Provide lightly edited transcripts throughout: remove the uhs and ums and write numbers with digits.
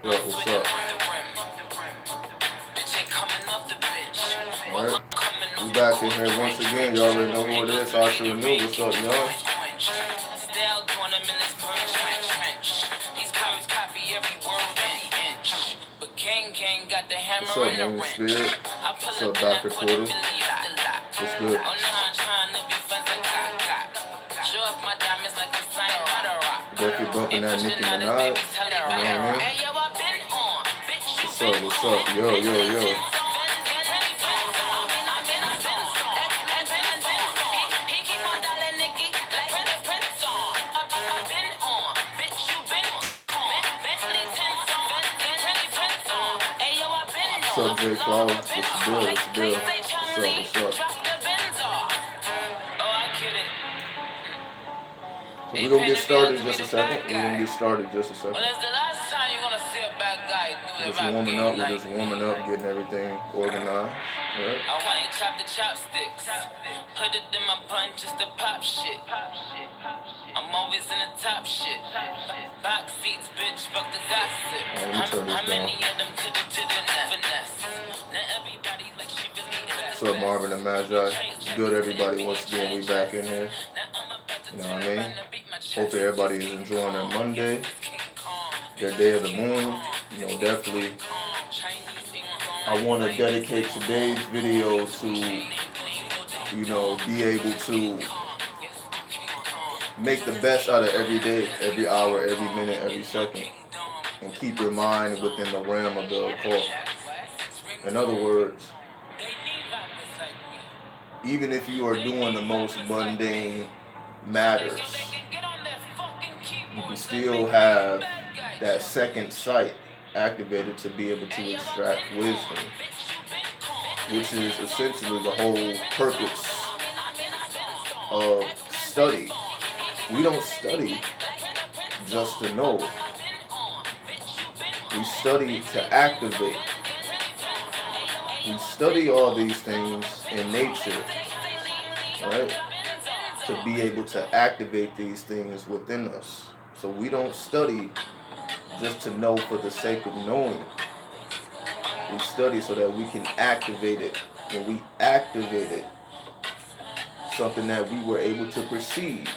What's up? Alright. We back in here once again. You already know who it is. Asharenu. What's up, y'all? What's up, Moon Spirit? What's up, Dr. Porter? What's good? Definitely bumping that Nicki Minaj. You know what I mean? What's up? What's up? Yo, yo, yo. What's up, Jay Claw? What's the deal? What's the deal? What's up? What's up? So we're gonna get started in just a second. We're gonna get started in just a second. Just warming up. We're just warming up, getting everything organized. All right. I wanna chop the chopsticks, put it in my bun just to pop shit. I'm always in the top shit. Box seats, bitch, fuck the gossip. How many of them to the finesse? Now everybody like she really. What's up, Marvin and Magi? Good, everybody. Once again, we back in here. You know what I mean? Hopefully everybody is enjoying their Monday, their day of the moon. You know, definitely. I want to dedicate today's video to, you know, be able to make the best out of every day, every hour, every minute, every second, and keep your mind within the realm of the occult. In other words, even if you are doing the most mundane matters, you can still have that second sight activated to be able to extract wisdom, which is essentially the whole purpose of study. We don't study just to know. We study to activate. We study all these things in nature, right? To be able to activate these things within us. So we don't study just to know for the sake of knowing. We study so that we can activate it. When we activate it, something that we were able to perceive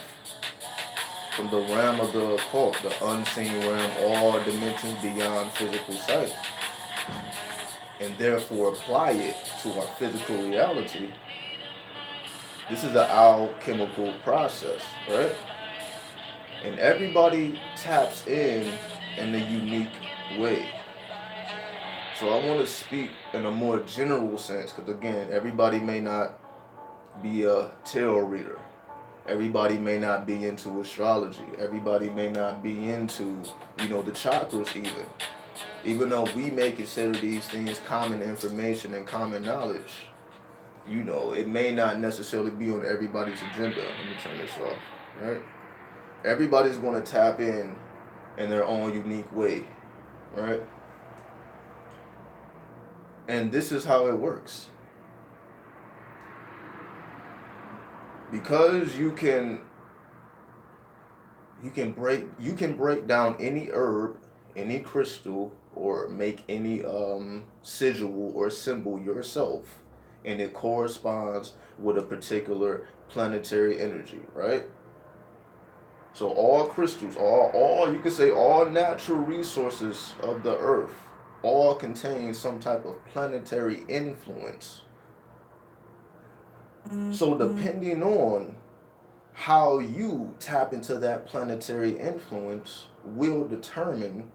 from the realm of the occult, the unseen realm, all dimensions beyond physical sight, and therefore apply it to our physical reality. This is an alchemical process, right? And everybody taps in a unique way. So I want to speak in a more general sense, because again, everybody may not be a tarot reader. Everybody may not be into astrology. Everybody may not be into, you know, the chakras even. Even though we may consider these things common information and common knowledge, you know, it may not necessarily be on everybody's agenda. Let me turn this off, right? Everybody's going to tap in their own unique way, right? And this is how it works. Because you can break down any herb, any crystal, or make any sigil or symbol yourself, and it corresponds with a particular planetary energy, right? So all crystals, all you could say all natural resources of the earth, all contain some type of planetary influence. So depending on how you tap into that planetary influence will determine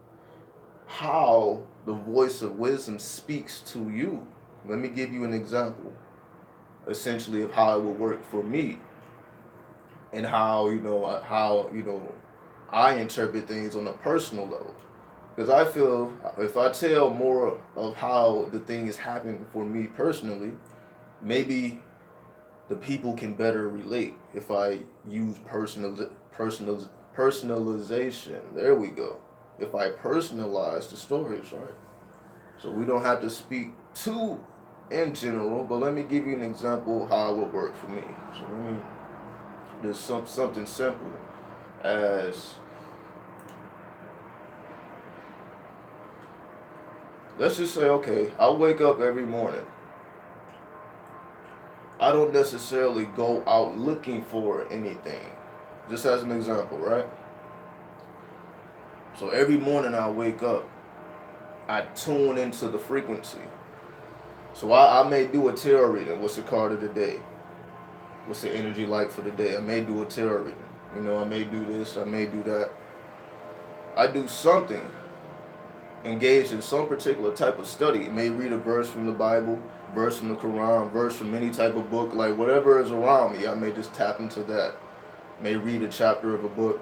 how the voice of wisdom speaks to you. Let me give you an example, essentially, of how it will work for me, and how I interpret things on a personal level. Because I feel if I tell more of how the thing is happening for me personally, maybe the people can better relate if I use personalization. There we go. If I personalize the stories, right? So we don't have to speak too in general, but let me give you an example of how it would work for me. So let me there's something simple as let's just say, okay, I wake up every morning. I don't necessarily go out looking for anything. Just as an example, right? So every morning I wake up, I tune into the frequency. So I may do a tarot reading. What's the card of the day? What's the energy like for the day? I may do a tarot reading. You know, I may do this, I may do that. I do something, engage in some particular type of study. May read a verse from the Bible, verse from the Quran, verse from any type of book, like whatever is around me. I may just tap into that. May read a chapter of a book.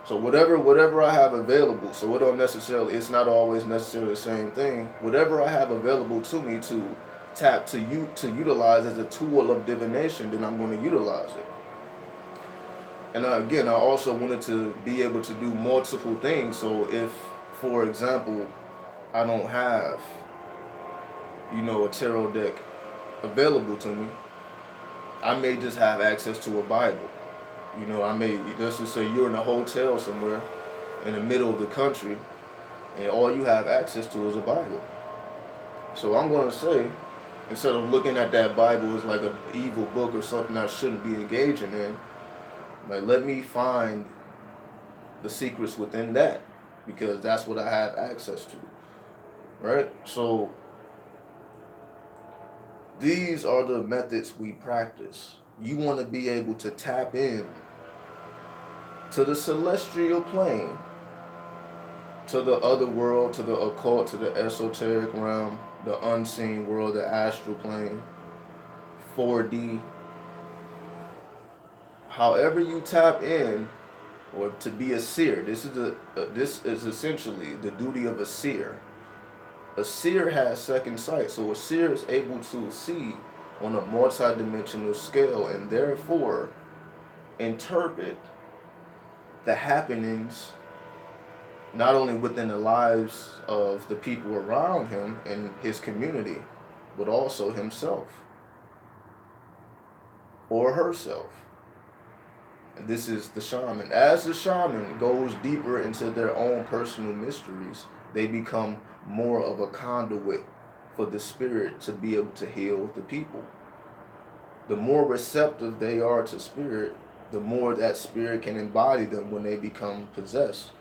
So whatever I have available. So it don't necessarily. It's not always necessarily the same thing. Whatever I have available to me to tap to you to utilize as a tool of divination, then I'm going to utilize it. And again, I also wanted to be able to do multiple things. So if, for example, I don't have, a tarot deck available to me, I may just have access to a Bible. I may, let's just say you're in a hotel somewhere in the middle of the country and all you have access to is a Bible. So I'm going to say, instead of looking at that Bible as like an evil book or something I shouldn't be engaging in, like let me find the secrets within that because that's what I have access to. Right? So these are the methods we practice. You want to be able to tap in to the celestial plane, to the other world, to the occult, to the esoteric realm, the unseen world, the astral plane, 4D. However you tap in, or to be a seer, this is essentially the duty of a seer. A seer has second sight, so a seer is able to see on a multi-dimensional scale and therefore interpret the happenings not only within the lives of the people around him and his community, but also himself or herself. And this is the shaman. As the shaman goes deeper into their own personal mysteries, they become more of a conduit for the spirit to be able to heal the people. The more receptive they are to spirit, the more that spirit can embody them when they become possessed,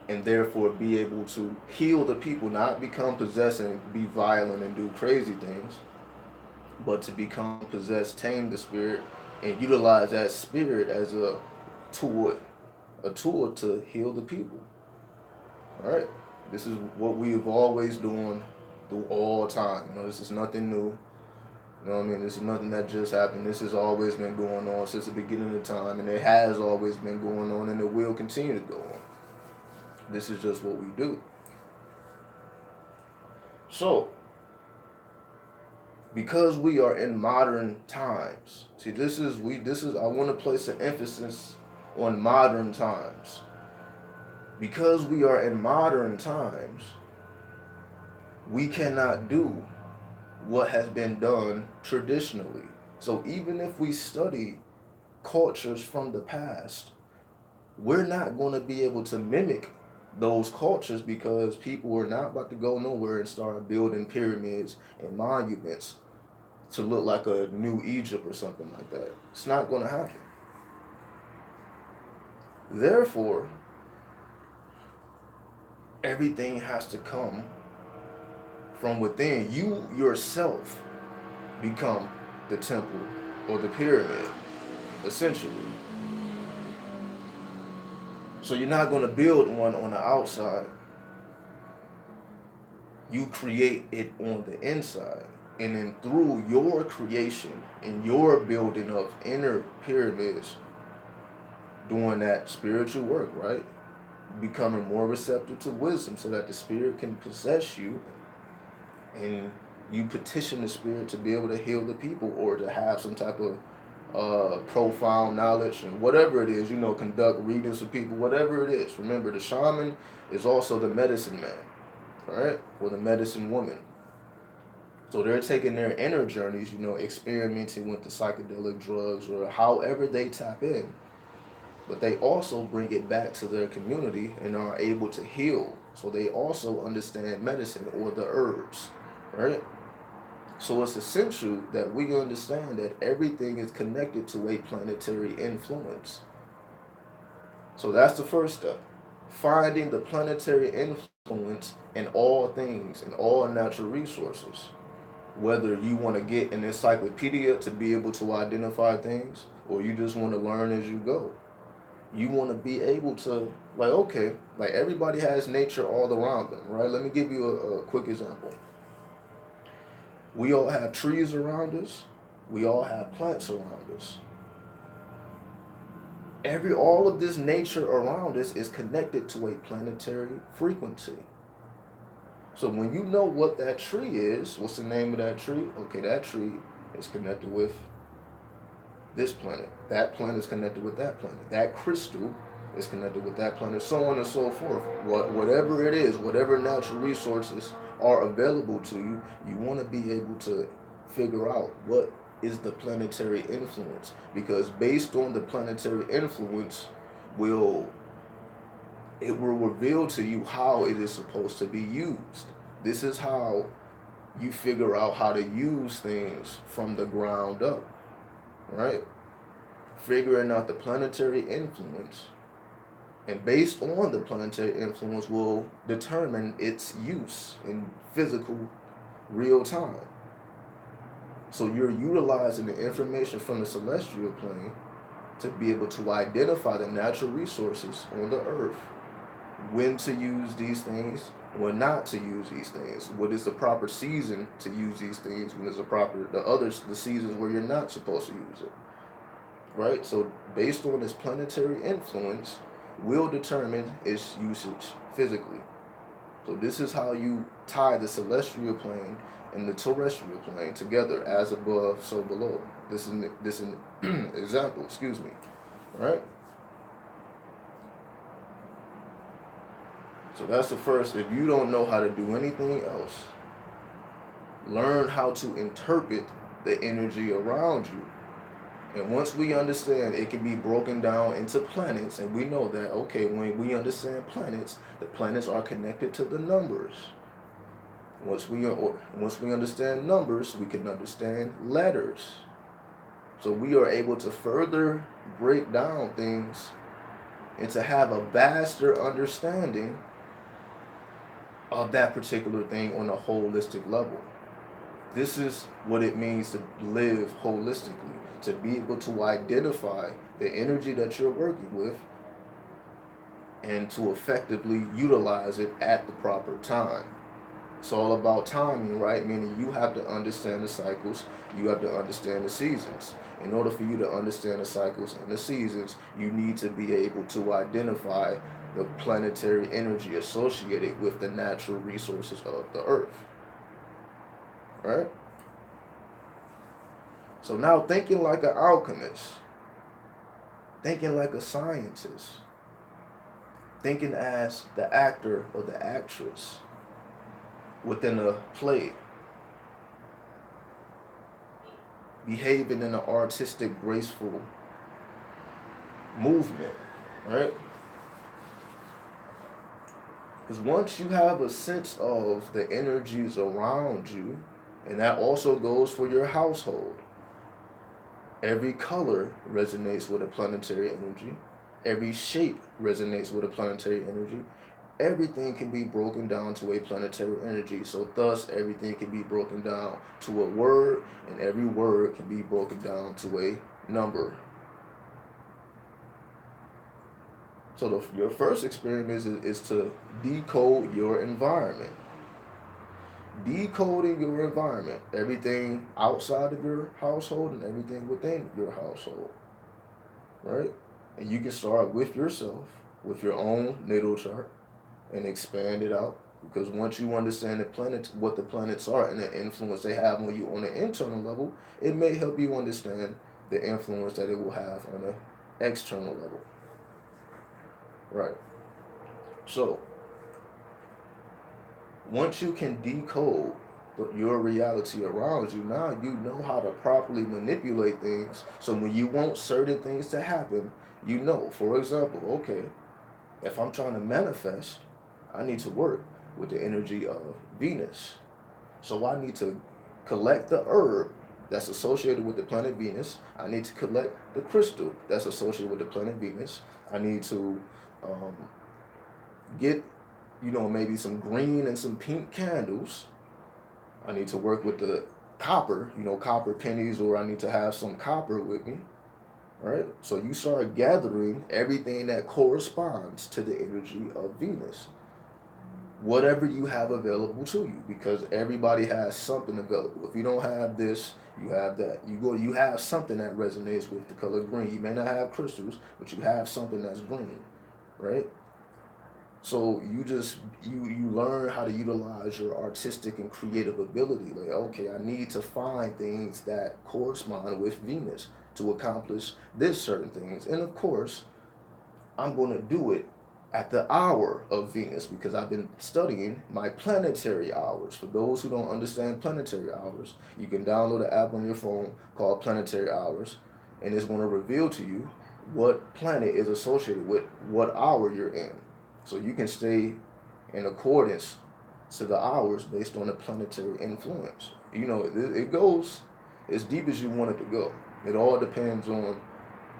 and therefore be able to heal the people, not become possessed and be violent and do crazy things, but to become possessed, tame the spirit, and utilize that spirit as tool, a tool to heal the people. All right, this is what we've always doing through all time. This is nothing new. You know what I mean? This is nothing that just happened. This has always been going on since the beginning of time, and it has always been going on, and it will continue to go on. This is just what we do. So, because we are in modern times, see, I want to place an emphasis on modern times. Because we are in modern times, we cannot do what has been done traditionally. So even if we study cultures from the past, we're not going to be able to mimic those cultures because people are not about to go nowhere and start building pyramids and monuments to look like a new Egypt or something like that. It's not going to happen. Therefore, everything has to come from within. You yourself become the temple or the pyramid, essentially. So you're not going to build one on the outside. You create it on the inside. And then through your creation and your building of inner pyramids, doing that spiritual work, right? Becoming more receptive to wisdom so that the spirit can possess you and you petition the spirit to be able to heal the people or to have some type of profound knowledge and whatever it is, conduct readings with people, whatever it is. Remember, the shaman is also the medicine man, right? Or the medicine woman. So they're taking their inner journeys, experimenting with the psychedelic drugs or however they tap in. but they also bring it back to their community and are able to heal. So they also understand medicine or the herbs, right? So it's essential that we understand that everything is connected to a planetary influence. So that's the first step. Finding the planetary influence in all things, in all natural resources. Whether you want to get an encyclopedia to be able to identify things, or you just want to learn as you go. You want to be able to, like, okay, like everybody has nature all around them, right? Let me give you a quick example. We all have trees around us, we all have plants around us. All of this nature around us is connected to a planetary frequency. So when you know what that tree is, what's the name of that tree? Okay, that tree is connected with this planet. That planet is connected with that planet. That crystal is connected with that planet, so on and so forth. Whatever it is, whatever natural resources are available to you, you want to be able to figure out what is the planetary influence. Because based on the planetary influence, will it will reveal to you how it is supposed to be used. This is how you figure out how to use things from the ground up, right? Figuring out the planetary influence, and based on the planetary influence will determine its use in physical real time. So you're utilizing the information from the celestial plane to be able to identify the natural resources on the earth, when to use these things, when not to use these things, what is the proper season to use these things, when is the seasons where you're not supposed to use it. Right? So based on its planetary influence will determine its usage physically. So this is how you tie the celestial plane and the terrestrial plane together, as above, so below. This is an example, excuse me. Right? So that's the first. If you don't know how to do anything else, learn how to interpret the energy around you. And once we understand it can be broken down into planets, and we know that, okay, when we understand planets, the planets are connected to the numbers. Once we understand numbers, we can understand letters. So we are able to further break down things and to have a vaster understanding of that particular thing on a holistic level. This is what it means to live holistically, to be able to identify the energy that you're working with and to effectively utilize it at the proper time. It's all about timing, right? Meaning you have to understand the cycles, you have to understand the seasons. In order for you to understand the cycles and the seasons, you need to be able to identify the planetary energy associated with the natural resources of the earth. Right? So now, thinking like an alchemist, thinking like a scientist, thinking as the actor or the actress within a play, behaving in an artistic, graceful movement, right? Because once you have a sense of the energies around you, and that also goes for your household, every color resonates with a planetary energy. Every shape resonates with a planetary energy. Everything can be broken down to a planetary energy. So thus, everything can be broken down to a word, and every word can be broken down to a number. So your first experiment is to decode your environment. Decoding your environment, everything outside of your household and everything within your household, right? And you can start with yourself, with your own natal chart, and expand it out. Because once you understand the planets, what the planets are, and the influence they have on you on an internal level, it may help you understand the influence that it will have on an external level, right? So once you can decode your reality around you. Now you know how to properly manipulate things. So when you want certain things to happen, you know. For example, okay, if I'm trying to manifest, I need to work with the energy of Venus. So I need to collect the herb that's associated with the planet Venus. I need to collect the crystal that's associated with the planet Venus. I need to um, get, maybe some green and some pink candles. I need to work with the copper, copper pennies, or I need to have some copper with me. Right? So you start gathering everything that corresponds to the energy of Venus. Whatever you have available to you, because everybody has something available. If you don't have this, you have that. You have something that resonates with the color green. You may not have crystals, but you have something that's green, right? So you learn how to utilize your artistic and creative ability. Like, okay, I need to find things that correspond with Venus to accomplish this certain things. And of course, I'm going to do it at the hour of Venus, because I've been studying my planetary hours. For those who don't understand planetary hours, you can download an app on your phone called Planetary Hours, and it's going to reveal to you what planet is associated with what hour you're in. So you can stay in accordance to the hours based on the planetary influence. It goes as deep as you want it to go. It all depends on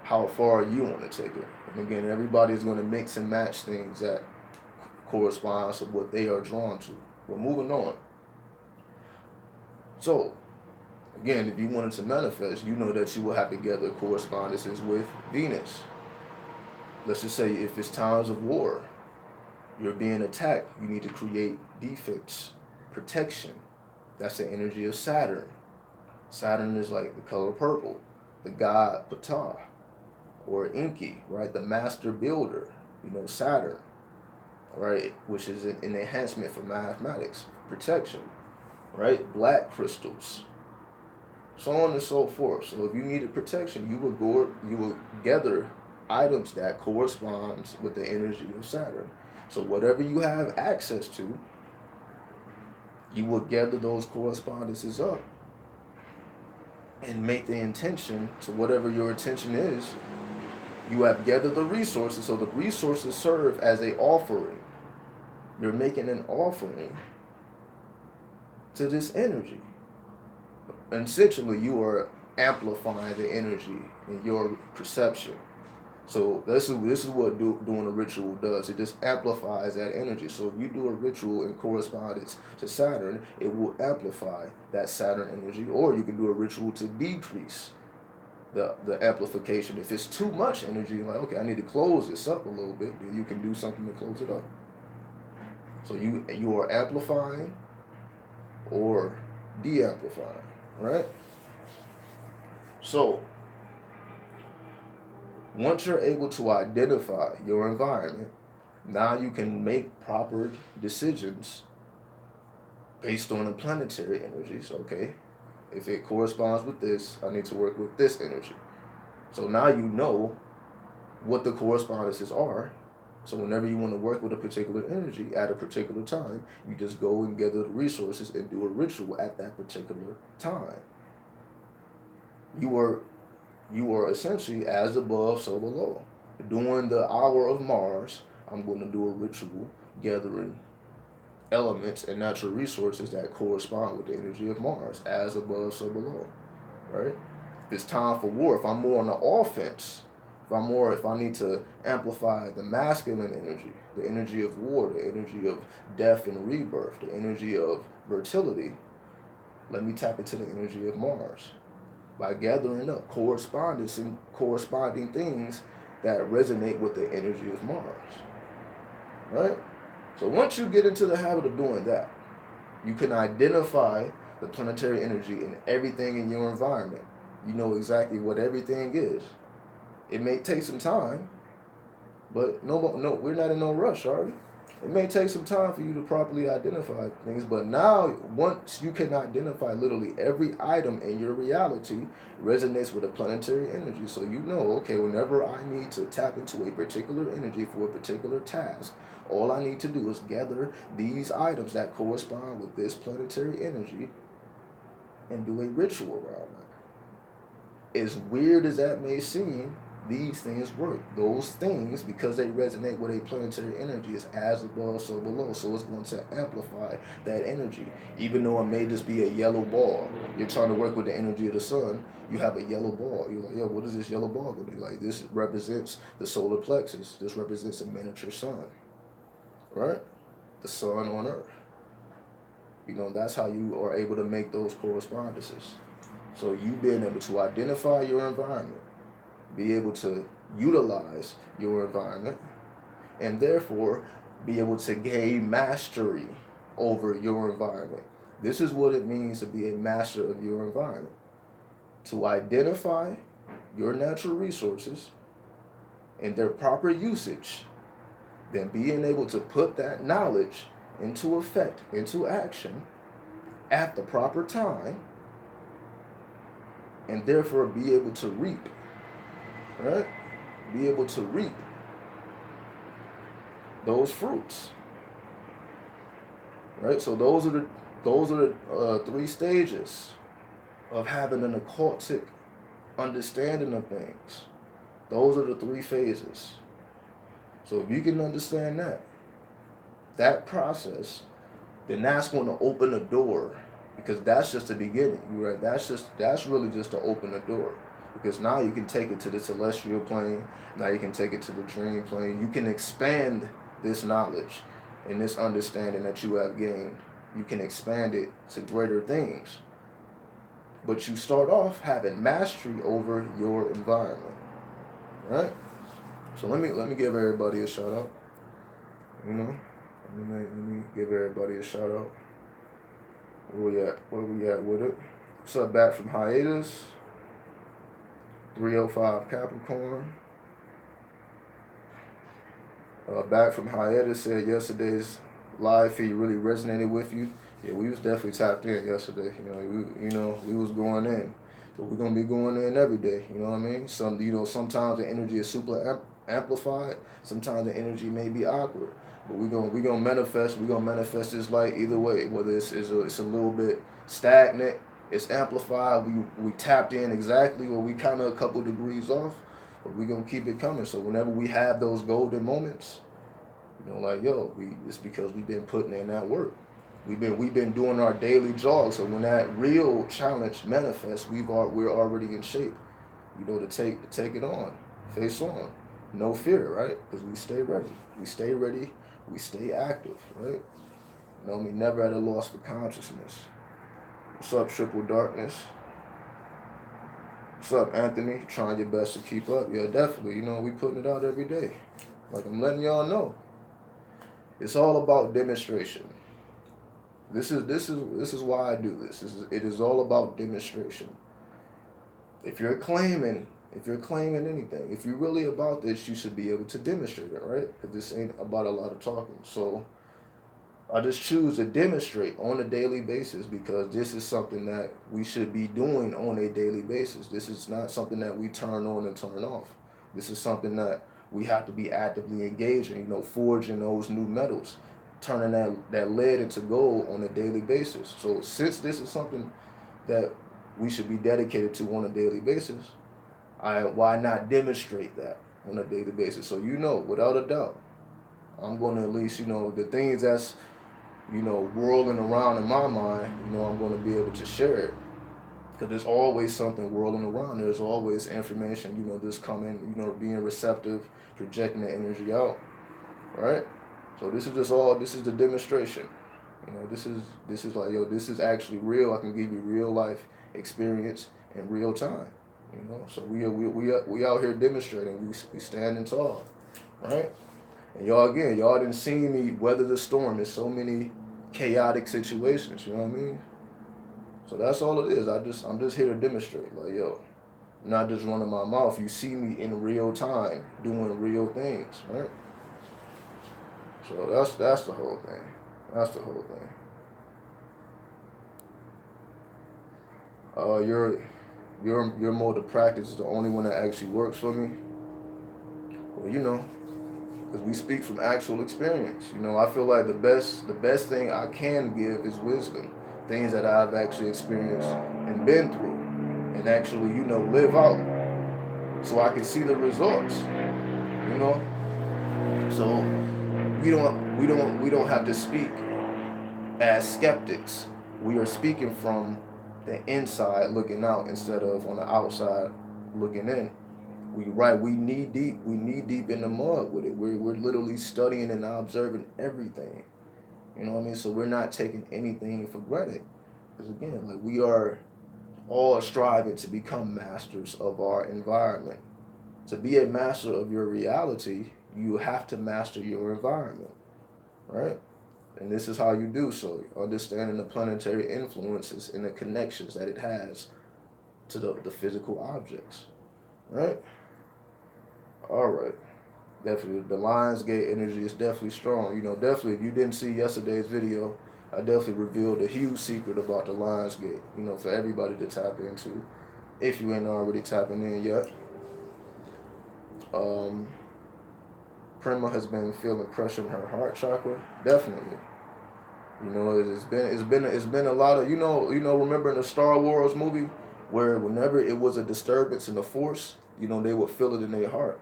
how far you want to take it. And again, everybody's going to mix and match things that corresponds to what they are drawn to. But moving on. So, again, if you wanted to manifest, you know that you will have to gather correspondences with Venus. Let's just say if it's times of war, you're being attacked, you need to create defense, protection. That's the energy of Saturn. Saturn is like the color purple, the god Ptah, or Enki, right? The master builder, Saturn, right? Which is an enhancement for mathematics, protection, right? Black crystals, so on and so forth. So if you needed protection, you would gather items that corresponds with the energy of Saturn. So whatever you have access to, you will gather those correspondences up and make the intention to whatever your intention is. You have gathered the resources, so the resources serve as an offering. You're making an offering to this energy. And essentially, you are amplifying the energy in your perception. So this is what doing a ritual does. It just amplifies that energy. So if you do a ritual in correspondence to Saturn, it will amplify that Saturn energy. Or you can do a ritual to decrease the amplification. If it's too much energy, like, okay, I need to close this up a little bit, then you can do something to close it up. So you are amplifying or de-amplifying, right? So once you're able to identify your environment, now you can make proper decisions based on the planetary energies. Okay, if it corresponds with this, I need to work with this energy. So now you know what the correspondences are. So whenever you want to work with a particular energy at a particular time, you just go and gather the resources and do a ritual at that particular time. You are essentially as above, so below. During the hour of Mars, I'm going to do a ritual gathering elements and natural resources that correspond with the energy of Mars, as above, so below, right? If it's time for war, if I'm more on the offense, if I need to amplify the masculine energy, the energy of war, the energy of death and rebirth, the energy of fertility, let me tap into the energy of Mars by gathering up corresponding things that resonate with the energy of Mars, right? So once you get into the habit of doing that, you can identify the planetary energy in everything in your environment. You know exactly what everything is. It may take some time, but no, we're not in no rush, are we? It may take some time for you to properly identify things, but now once you can identify literally every item in your reality resonates with a planetary energy. So you know, okay, whenever I need to tap into a particular energy for a particular task, All I need to do is gather these items that correspond with this planetary energy and do a ritual around that. As weird as that may seem, these things work. Those things, because they resonate with a planetary energy, is as above, so below. So it's going to amplify that energy. Even though it may just be a yellow ball, you're trying to work with the energy of the sun, you have a yellow ball. You're like, yo, what is this yellow ball going to be like? This represents the solar plexus. This represents a miniature sun, right? The sun on Earth. That's how you are able to make those correspondences. So you being able to identify your environment, be able to utilize your environment, and therefore be able to gain mastery over your environment. This is what it means to be a master of your environment. To identify your natural resources and their proper usage, then being able to put that knowledge into effect, into action at the proper time, and therefore be able to reap, right? Be able to reap those fruits, right? So those are the three stages of having an occultic understanding of things. Those are the three phases. So if you can understand that process, then that's going to open a door, because that's just the beginning, right? That's really just to open the door, because now you can take it to the celestial plane. Now you can take it to the dream plane. You can expand this knowledge and this understanding that you have gained. You can expand it to greater things. But you start off having mastery over your environment, right? So let me give everybody a shout out. Let me give everybody a shout out. Where we at with it? What's up, back from hiatus? 305 Capricorn. Back from hiatus said yesterday's live feed really resonated with you. Yeah, we was definitely tapped in yesterday. We was going in. But we're gonna be going in every day. You know what I mean? Sometimes the energy is super amplified. Sometimes the energy may be awkward. But we're gonna manifest. We're gonna manifest this light either way. Whether it's a little bit stagnant, it's amplified. We tapped in exactly, or we kind of a couple degrees off. But we're gonna keep it coming. So whenever we have those golden moments, it's because we've been putting in that work. We've been doing our daily jog. So when that real challenge manifests, we're already in shape. To take it on, face on, no fear, right? Because we stay ready. We stay ready. We stay active, right? Never at a loss for consciousness. What's up, Triple Darkness? What's up, Anthony? Trying your best to keep up. Yeah, definitely. We putting it out every day. Like I'm letting y'all know. It's all about demonstration. This is why I do this. It is all about demonstration. If you're claiming anything, if you're really about this, you should be able to demonstrate it, right? Because this ain't about a lot of talking. So I just choose to demonstrate on a daily basis, because this is something that we should be doing on a daily basis. This is not something that we turn on and turn off. This is something that we have to be actively engaging, forging those new metals, turning that lead into gold on a daily basis. So since this is something that we should be dedicated to on a daily basis, why not demonstrate that on a daily basis? So without a doubt, I'm going to at least, the things that's, whirling around in my mind, I'm going to be able to share it. Because there's always something whirling around. There's always information, just coming, being receptive, projecting the energy out, right? So this is the demonstration. This is like, this is actually real. I can give you real life experience in real time. So we out here demonstrating. We standing tall, right? And y'all didn't see me weather the storm in so many chaotic situations. You know what I mean? So that's all it is. I'm just here to demonstrate. Like, I'm not just running my mouth. You see me in real time doing real things, right? So that's the whole thing. That's the whole thing. Your mode of practice is the only one that actually works for me. Well, because we speak from actual experience. I feel like the best thing I can give is wisdom, things that I've actually experienced and been through, and actually live out, so I can see the results. You know, so we don't have to speak as skeptics. We are speaking from the inside looking out instead of on the outside looking in. We knee deep in the mud with it. We're literally studying and observing everything. You know what I mean? So we're not taking anything for granted. Because again, like, we are all striving to become masters of our environment. To be a master of your reality, you have to master your environment, right? And this is how you do so, understanding the planetary influences and the connections that it has to the physical objects, right? All right. Definitely, the Lionsgate energy is definitely strong. Definitely, if you didn't see yesterday's video, I definitely revealed a huge secret about the Lionsgate, for everybody to tap into, if you ain't already tapping in yet. Um, Prima has been feeling pressure in her heart chakra, definitely. It's been a lot of remember in the Star Wars movie where whenever it was a disturbance in the force, they would feel it in their heart.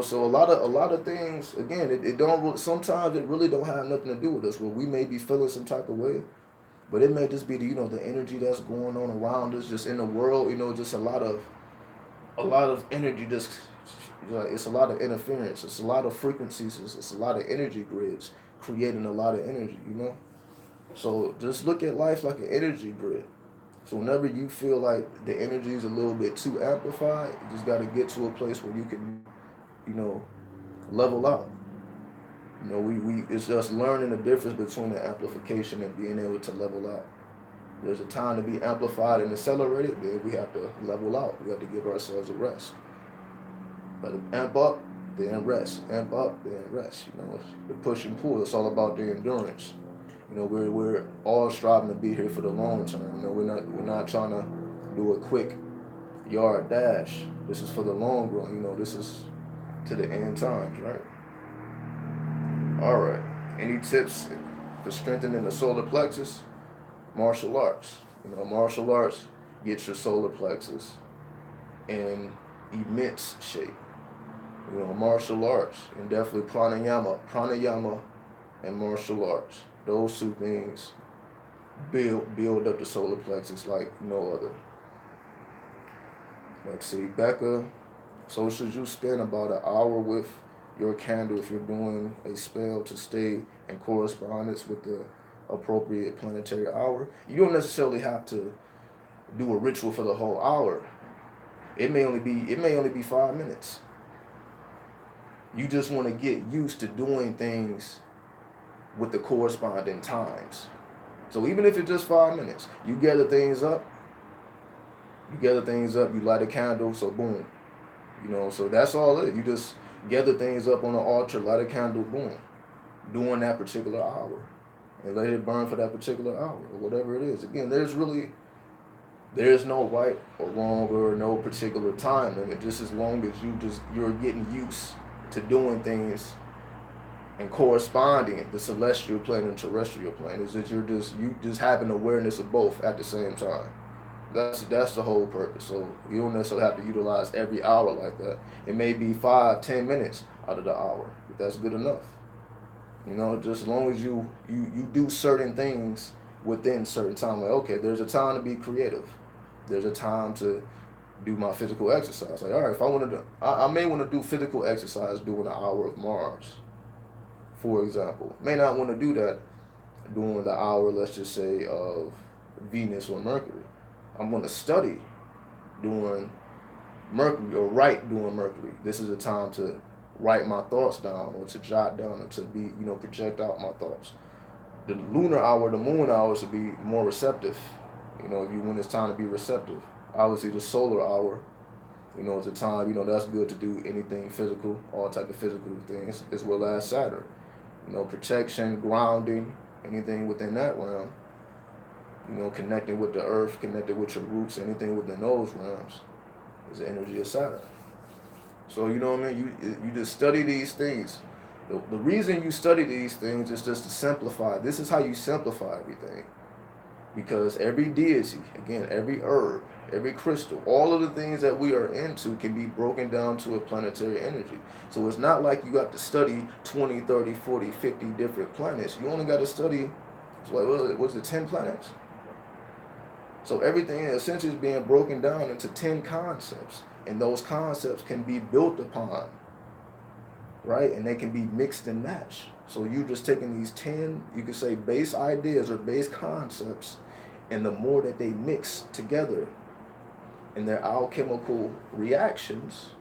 So a lot of things, again, it don't sometimes it really don't have nothing to do with us. Where we may be feeling some type of way, but it may just be the energy that's going on around us, just in the world. Just a lot of energy. Just it's a lot of interference. It's a lot of frequencies. It's a lot of energy grids creating a lot of energy. So just look at life like an energy grid. So whenever you feel like the energy is a little bit too amplified, you just got to get to a place where you can, you know, level out. We it's just learning the difference between the amplification and being able to level out. There's a time to be amplified and accelerated, then we have to level out. We have to give ourselves a rest. But amp up, then rest. Amp up, then rest. It's the push and pull. It's all about the endurance. We're all striving to be here for the long term. We're not trying to do a quick yard dash. This is for the long run. This is to the end times, right? All right. Any tips for strengthening the solar plexus? Martial arts. Martial arts gets your solar plexus in immense shape. Martial arts and definitely pranayama and martial arts. Those two things build up the solar plexus like no other. Let's see, Becca. So should you spend about an hour with your candle if you're doing a spell to stay in correspondence with the appropriate planetary hour? You don't necessarily have to do a ritual for the whole hour. It may only be 5 minutes. You just want to get used to doing things with the corresponding times. So even if it's just 5 minutes, you gather things up, you light a candle, so boom. So that's all it. You just gather things up on the altar, light a candle, boom, during that particular hour. And let it burn for that particular hour, or whatever it is. Again, there's no right or wrong or no particular time limit, just as long as you're getting used to doing things and corresponding the celestial plane and terrestrial plane. Is that you just having awareness of both at the same time. That's the whole purpose. So you don't necessarily have to utilize every hour like that. It may be 5-10 minutes out of the hour, but that's good enough. Just as long as you do certain things within certain time. Like, okay, there's a time to be creative. There's a time to do my physical exercise. Like, all right, if I want to do, I may want to do physical exercise during the hour of Mars, for example. May not want to do that during the hour, let's just say, of Venus or Mercury. I'm going to study during Mercury or write during Mercury. This is a time to write my thoughts down or to jot down or to project out my thoughts. The lunar hour, the moon hours would be more receptive. When it's time to be receptive. Obviously, the solar hour, it's a time, that's good to do anything physical, all type of physical things, as well as Saturn. Protection, grounding, anything within that realm. Connecting with the earth, connected with your roots, anything within those realms is the energy of Saturn. So you know what I mean? You just study these things. The reason you study these things is just to simplify. This is how you simplify everything. Because every deity, again, every herb, every crystal, all of the things that we are into can be broken down to a planetary energy. So it's not like you got to study 20, 30, 40, 50 different planets. You only got to study, what's it, 10 planets? So everything essentially is being broken down into 10 concepts. And those concepts can be built upon, right? And they can be mixed and matched. So you just taking these 10, you could say base ideas or base concepts, and the more that they mix together in their alchemical reactions,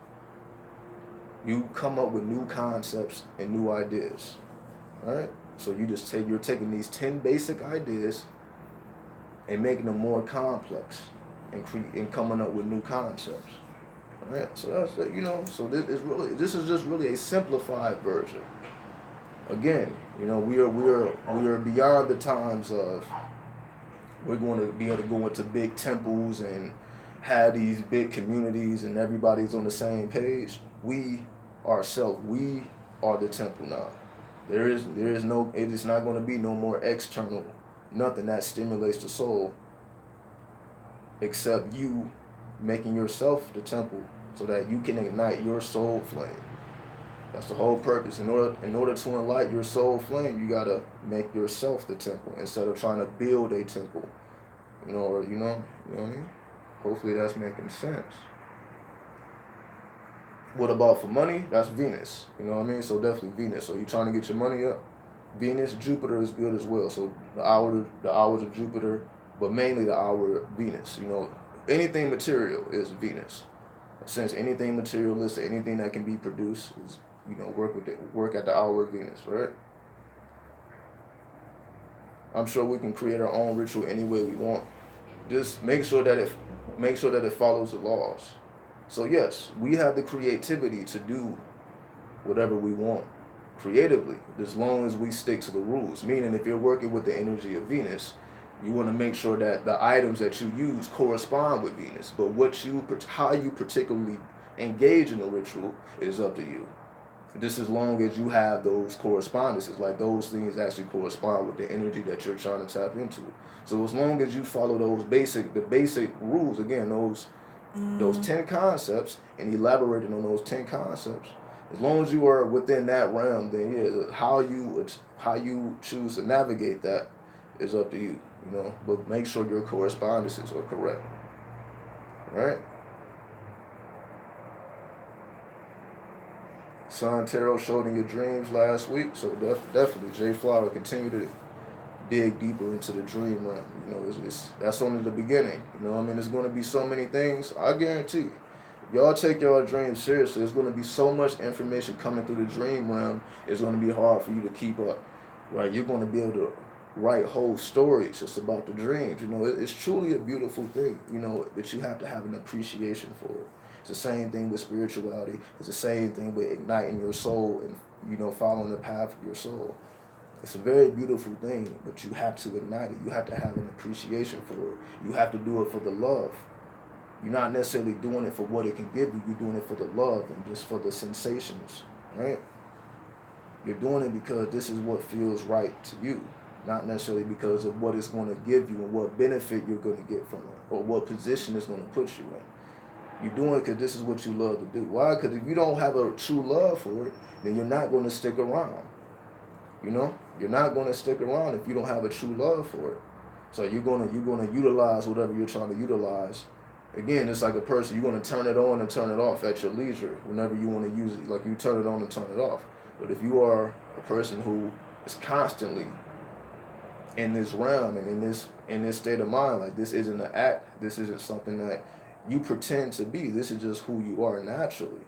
you come up with new concepts and new ideas. All right? So you're taking these 10 basic ideas and making them more complex and coming up with new concepts. All right? So that's so this is just really a simplified version. Again, we are beyond the times of we're going to be able to go into big temples and have these big communities and everybody's on the same page. We ourselves, we are the temple now. There is no, it is not going to be no more external, nothing that stimulates the soul except you making yourself the temple so that you can ignite your soul flame. That's the whole purpose. In order to enlighten your soul flame, you gotta make yourself the temple instead of trying to build a temple. You know what I mean? Hopefully that's making sense. What about for money? That's Venus. You know what I mean? So definitely Venus. So you're trying to get your money up. Venus, Jupiter is good as well. So the hours of Jupiter, but mainly the hour of Venus. Anything material is Venus. Since anything materialistic, anything that can be produced is work at the hour of Venus, right? I'm sure we can create our own ritual any way we want. Just make sure that it follows the laws. So yes, we have the creativity to do whatever we want creatively, as long as we stick to the rules. Meaning, if you're working with the energy of Venus, you want to make sure that the items that you use correspond with Venus. But how you particularly engage in the ritual is up to you. Just as long as you have those correspondences, like those things actually correspond with the energy that you're trying to tap into. So as long as you follow the basic rules, again, those 10 concepts, and elaborating on those 10 concepts, as long as you are within that realm, then yeah, how you choose to navigate that is up to you. But make sure your correspondences are correct. Right? Sun Tarot showed in your dreams last week, so definitely Jay Flower continue to dig deeper into the dream realm. That's only the beginning. There's going to be so many things. I guarantee you, if y'all take your dreams seriously, there's going to be so much information coming through the dream realm. It's going to be hard for you to keep up. Right? You're going to be able to write whole stories just about the dreams. It's truly a beautiful thing. But you have to have an appreciation for it. It's the same thing with spirituality. It's the same thing with igniting your soul and following the path of your soul. It's a very beautiful thing, but you have to ignite it. You have to have an appreciation for it. You have to do it for the love. You're not necessarily doing it for what it can give you. You're doing it for the love and just for the sensations, right? You're doing it because this is what feels right to you, not necessarily because of what it's going to give you and what benefit you're going to get from it or what position it's going to put you in. You're doing it because this is what you love to do. Why? Because if you don't have a true love for it, then you're not going to stick around. You're not going to stick around if you don't have a true love for it. So you're going to utilize whatever you're trying to utilize. Again, it's like a person. You're going to turn it on and turn it off at your leisure whenever you want to use it. Like you turn it on and turn it off. But if you are a person who is constantly in this realm and in this state of mind, like this isn't an act. This isn't something that you pretend to be. This is just who you are naturally.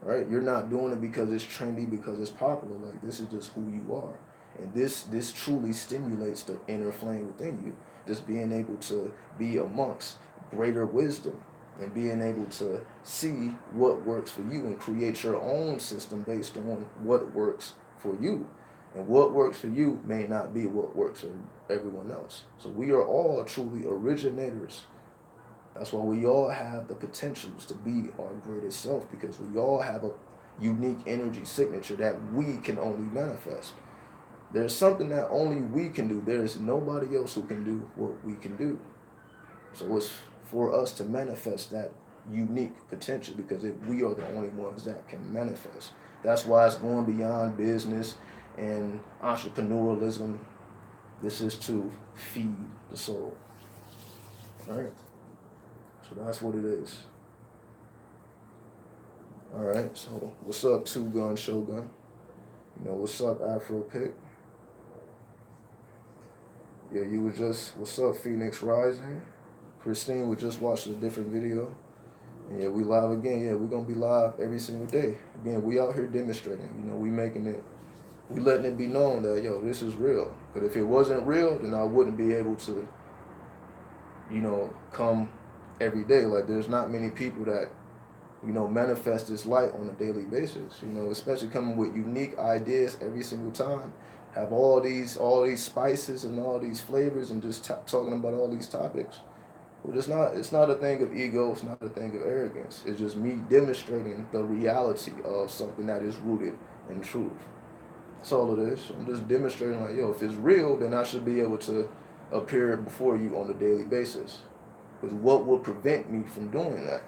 Right? You're not doing it because it's trendy, because it's popular. Like this is just who you are. And this truly stimulates the inner flame within you. Just being able to be amongst greater wisdom and being able to see what works for you and create your own system based on what works for you. And what works for you may not be what works for everyone else. So we are all truly originators That's why we all have the potentials to be our greatest self, because we all have a unique energy signature that we can only manifest. There's something that only we can do. There is nobody else who can do what we can do. So it's for us to manifest that unique potential, because if we are the only ones that can manifest. That's why it's going beyond business and entrepreneurialism. This is to feed the soul. All right? So that's what it is. All right, so what's up, Two Gun Shogun? What's up, Afro Pick? Yeah, you were just, what's up, Phoenix Rising? Christine, we just watched a different video. And yeah, we live again. Yeah, we're going to be live every single day. Again, we out here demonstrating. We making it, we letting it be known that, yo, this is real. But if it wasn't real, then I wouldn't be able to, come every day. Like, there's not many people that, manifest this light on a daily basis, especially coming with unique ideas every single time. Have all these spices and all these flavors, and just talking about all these topics. But it's not a thing of ego, it's not a thing of arrogance. It's just me demonstrating the reality of something that is rooted in truth. That's all it is. I'm just demonstrating, like, yo, if it's real, then I should be able to appear before you on a daily basis. Because what will prevent me from doing that?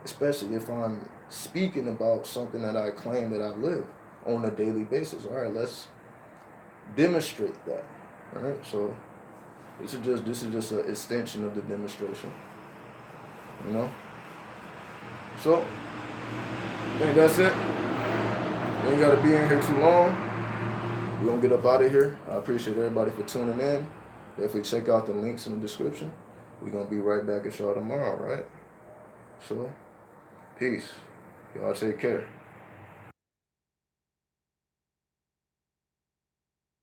Especially if I'm speaking about something that I claim that I live on a daily basis. All right, let's demonstrate that. All right, so this is just an extension of the demonstration. So I think that's it. We ain't gotta be in here too long. We're gonna get up out of here. I appreciate everybody for tuning in. Definitely check out the links in the description. We're gonna be right back at y'all tomorrow, right? So peace. Y'all take care.